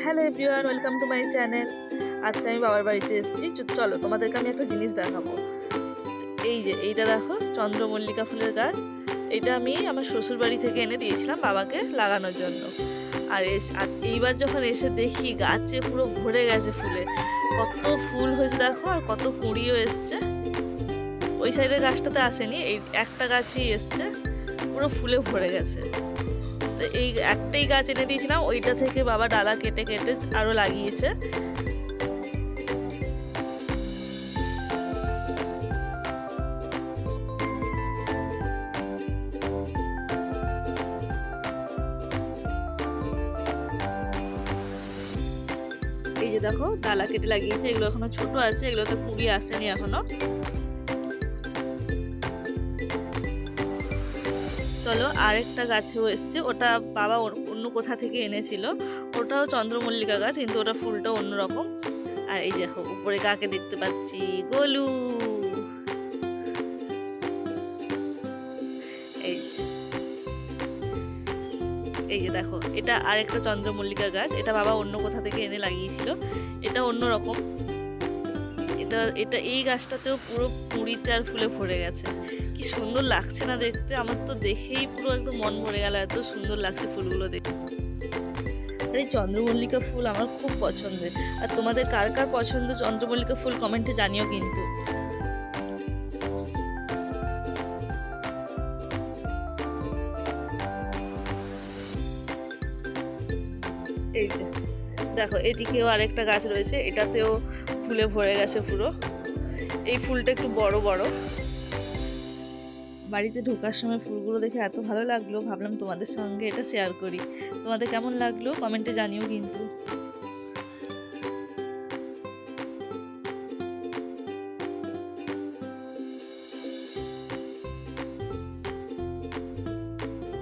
Hello everyone, welcome to my channel. আজকে আমি বাবার বাড়িতে এসেছি। চলো তোমাদেরকে আমি একটা জিনিস দেখাবো। এই যে এইটা দেখো, চন্দ্রমল্লিকা ফুলের গাছ। এটা আমি আমার শ্বশুর বাড়ি থেকে এনে দিয়েছিলাম বাবাকে লাগানোর জন্য। আর এইবার যখন এসে দেখি গাছে পুরো ভরে গেছে ফুলে। কত ফুল হয়েছে দেখো, আর কত কুঁড়িও এসছে। ওই সাইডের গাছটাতে আসেনি, এই একটা গাছই এসছে, পুরো ফুলে ভরে গেছে। তো এই একটাই গাছ এনে দিয়েছিলাম, ওইটা থেকে বাবা ডালা কেটে কেটে আরো লাগিয়েছে। এই যে দেখো ডালা কেটে লাগিয়েছে, এগুলো এখনো ছোট আছে, এগুলোতে কুড়ি আসেনি এখনো। চলো আরেকটা গাছও এসছে, ওটা বাবা অন্য কোথা থেকে এনেছিল। ওটাও চন্দ্রমল্লিকা গাছ, কিন্তু ওটা ফুলটা অন্যরকম। আর এই দেখো উপরে কাকে দেখতে পাচ্ছি, গোলু। এই এই যে দেখো, এটা আরেকটা চন্দ্রমল্লিকা গাছ, এটা বাবা অন্য কোথা থেকে এনে লাগিয়েছিল। এটা অন্যরকম। এটা এটা এই গাছটাতেও পুরো কুঁড়িতে আর ফুলে ভরে গেছে। কি সুন্দর লাগছে না দেখতে, আমার তো দেখেই পুরো একদম মন ভরে গেল, এত সুন্দর লাগছে ফুলগুলো দেখতে। আর এই চন্দ্রমল্লিকা ফুল আমার খুব পছন্দের। আর তোমাদের কার কার পছন্দ চন্দ্রমল্লিকা ফুল কমেন্টে জানিও কিন্তু। এই যে দেখো, এদিকেও আরেকটা গাছ রয়েছে, এটাতেও ফুলে ভরে গেছে পুরো। এই ফুলটা একটু বড় বড়। বাড়িতে ঢোকার সময় ফুলগুলো দেখে এত ভালো লাগলো, ভাবলাম তোমাদের সঙ্গে এটা শেয়ার করি। তোমাদের কেমন লাগলো কমেন্টে জানিও কিন্তু।